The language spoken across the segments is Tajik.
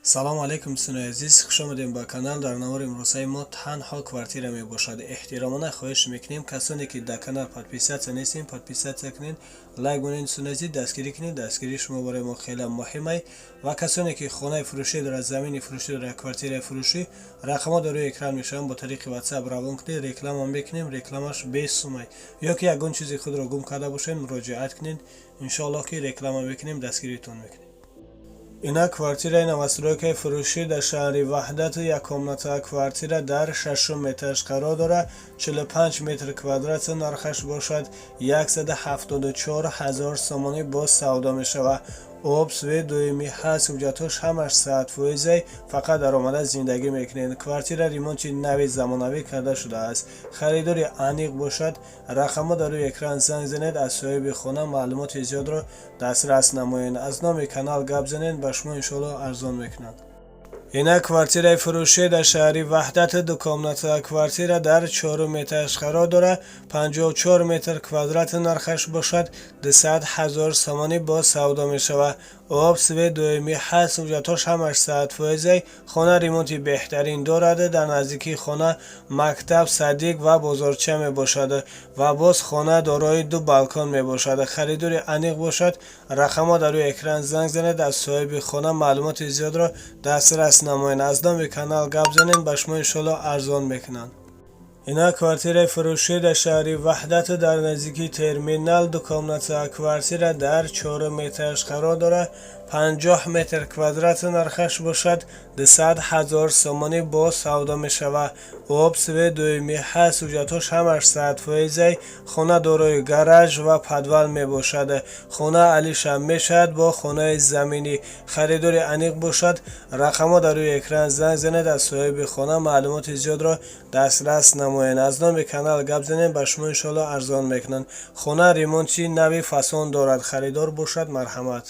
салом алейкум дӯстони азиз, хуш омадем ба канал. дар навори имрӯзаи мо танҳо квартира мебошад. эҳтиромона хоҳиш мекунем касоне ки дар канал подписатсия нестем, подписатсия кунед, лайк бонед. дӯстони азиз, дастгирӣ кунед. дастгирии шумо барои мо хеле муҳим. ва касоне ки хонаи фурӯшӣ дорад, замини фурӯшӣ дорад, квартираи фурӯшӣ, рақамҳо дар рӯи экран мешаванд. бо тариқи WhatsApp равон кунед, реклама мекунем, рекламаш бесумай. ё ки ягон чизи худро гум карда бошед, муроҷиат кунед, иншоаллоҳ ки реклама мекунем, дастгиритон мекунем. Ина квартираи новостройкаи фурӯшӣ дар шаҳри Ваҳдат, як комната квартира дар 6 метраш қарор дорад. 45 метр квадрат нархаш бошад. 174 000 сомонӣ боз савдо мешавад. об, свет, дуюмӣ ҳаст, ҳуҷҷатҳош ҳамаш 100%, фақат даромада зиндагӣ мекунед. Квартира ремонти нави замонавӣ карда шудааст. харидори аниқ бошад. рақамҳо дар рӯи экран занг занед, аз соҳиби хона маълумоти зиёдро дастрас намоед. аз номи канал гап занед, ба шумо иншоаллоҳ арзон мекунад. ина квартираи фурӯшӣ дар шаҳри Ваҳдат, ду комната квартира дар 4 метраш қарор дорад. 54 метр квадрат нархаш бошад. 200 000 сомонӣ боз савдо мешавад. об, свет, дуюмӣ ҳаст, ҳуҷҷатҳош ҳамаш 100%. хона ремонти беҳтарин дорад. дар наздикии хона мактаб, садик ва бозорча мебошад ва боз хона дорои ду балкон мебошад. харидори аниқ бошад. рақамҳо дар рӯи экран занг занед, аз соҳиби хона маълумоти зиёдро дастрас намоед. аз номи канал гап занед, ба шумо иншоаллоҳ арзон мекунанд. ина квартираи фурӯшӣ дар шаҳри Ваҳдат, дар наздикии терминал, ду комната квартира дар 4 метраш қарор дорад. 50 метр квадрат нархаш бошад. 200 000 сомонӣ боз савдо мешавад. об, свет, дуюмӣ ҳаст, ҳуҷҷатҳош ҳамаш 100%. хона дорои гараж ва подвал мебошад. хона алиша мешавад бо хонаи заминӣ. харидори аниқ бошад. рақамҳо дар рӯи экран занг занед, аз соҳиби хона маълумоти зиёдро дастрас намоед. аз номи канал гап занед, ба шумо иншоаллоҳ арзон мекунанд. хона ремонти нави фасон дорад. харидор бошад, марҳамат.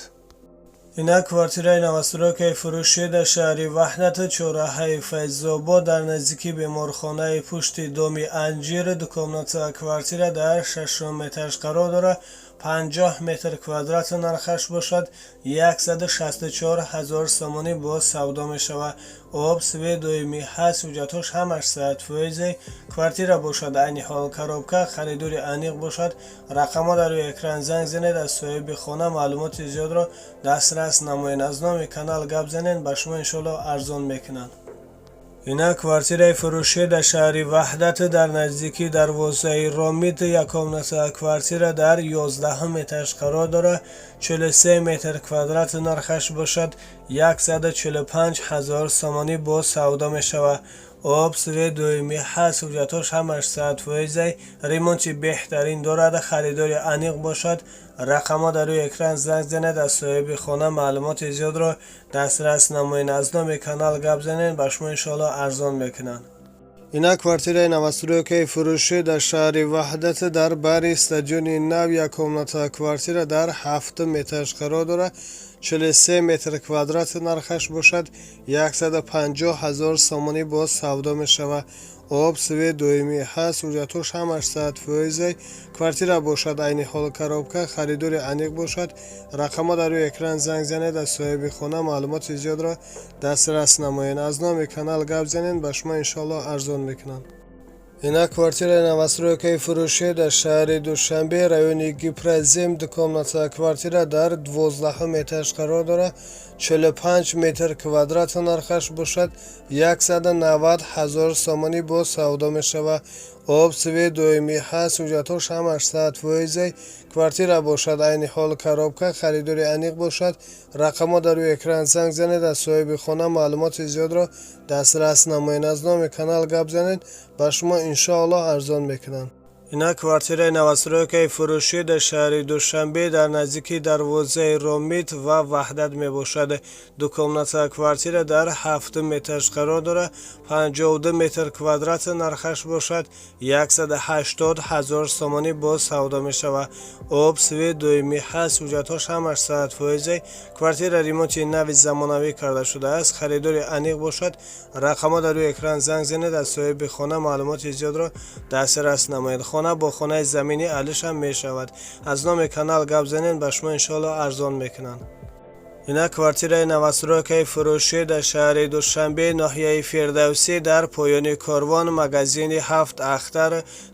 ина квартираи новостройкаи фурӯшӣ дар шаҳри Ваҳдат, чораҳаи Файзобод, дар наздикии беморхонаи пушти доми Анҷир, ду комната квартира дар 6 метраш қарор дорад. 50 метр квадрат нархаш бошад. 164 000 сомонӣ боз савдо мешавад. об, свет, дуюмӣ ҳаст, ҳуҷҷатҳош ҳамаш 100%. квартира бошад айни ҳол коробка. харидори аниқ бошад. рақамҳо дар рӯи экран занг занед, аз соҳиби хона маълумоти зиёдро дастрас намоед. аз номи канал гап занед, ба шумо иншоаллоҳ арзон мекунанд. ина квартираи фурӯшӣ дар шаҳри Ваҳдат, дар наздикии дарвозаи Ромид, як комната квартира дар 11 метраш қарор дорад. 43 метр квадрат нархаш бошад. 145 000 сомонӣ боз савдо мешавад. об, свет, дуюмӣ ҳаст, ҳуҷҷатҳош ҳамаш 100%. ремонти беҳтарин дорад. харидори аниқ бошад. рақамҳо дар рӯи экран занг занед, аз соҳиби хона маълумоти зиёдро дастрас намоед. аз номи канал гап занед, ба шумо иншоаллоҳ арзон мекунанд. ина квартираи новостройкаи фурӯшӣ дар шаҳри Ваҳдат, дар бари стадиони нав, як комната квартира дар 7 метраш қарор дорад. 43 метр квадрат нархаш бошад. 150 000 сомонӣ боз савдо мешавад. об, свет, дуюмӣ ҳаст, ҳуҷҷатҳош ҳамаш 100%. квартира бошад айни ҳол коробка. харидори аниқ бошад. рақамҳо дар рӯи экран занг занед, аз соҳиби хона маълумоти зиёдро дастрас намоед. аз номи канал гап занед, ба шумо иншоаллоҳ арзон мекунанд. ина квартираи новостройкаи фурӯшӣ дар шаҳри Душанбе, райони Гипразем, ду комната квартира дар 12 метраш қарор дорад. 45 метр квадрат нархаш бошад. 190 000 сомонӣ боз савдо мешавад. об, свет, дуюмӣ ҳаст, ҳуҷҷатҳош ҳамаш 100%. квартира бошад айни ҳол коробка. харидори аниқ бошад. рақамҳо дар рӯи экран занг занед, аз соҳиби хона маълумоти зиёдро дастрас намоед. аз номи канал гап занед, ба шумо иншоаллоҳ арзон мекунанд. ина квартираи новостройкаи фурӯшӣ дар шаҳри Душанбе, дар наздикии дарвозаи Ромид ва Ваҳдат мебошад. ду комната квартира дар 7 метраш қарор дорад. 52 метр квадрат нархаш бошад. 180 000 сомонӣ боз савдо мешавад. об, свет, дуюмӣ ҳаст, ҳуҷҷатҳош ҳамаш 100%. квартира ремонти нави замонавӣ карда шудааст. харидори аниқ бошад. рақамҳо дар рӯи экран занг занед, аз соҳиби хона маълумоти зиёдро дастрас намоед. хона бо хонаи заминӣ алиша мешавад. аз номи канал гап занед, ба шумо иншоаллоҳ арзон мекунанд. اینا کвартираи новостройкаи фурӯшӣ дар шаҳри Душанбе, ноҳияи Фирдавсӣ, дар поёни Корвон магазини 7 ахтар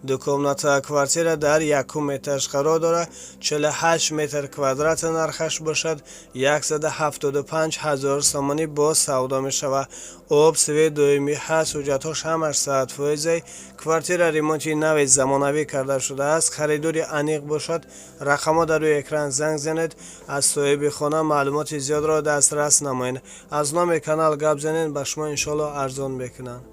дукомната квартира дар 1 этаж қарор дорад. 48 метр квадрат нархаш бошад. 175 000 сомонӣ боз савдо мешавад. об свети доимӣ ҳаст, ҳуҷҷатҳош ҳамаш 100%. Квартира ремонти нави замонавӣ карда шудааст. Харидори аниқ бошад. рақамҳо дар рӯи экран занг занед. аз соҳиби хона маълумоти зиёдро дастрас намоед. аз номи канал гап занед, ба шумо иншоалло арзон мекунанд.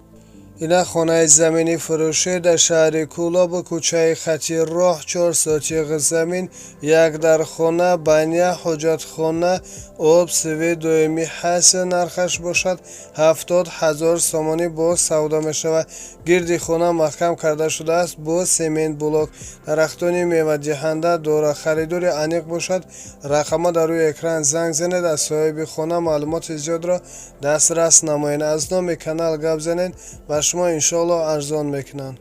اینا خانه زمینی فروشی در شهر کولاب و کوچه خطی راه 4 سوتیق زمین، یک در خانه بینیه حجت خانه آب سوی دویمی هست. نرخش باشد 70,000 سامانی با سودا می شود. گردی خانه محکم کرده شده است با سیمنت بلوک. درختانی میوه دهنده دارد. خریداری انیق باشد. رقم در روی اکران زنگ زنید. از صاحب خانه معلومات زیاد را دسترس نمایید. از نام کانال گپ زنید و شما انشالله ارزان میکنند.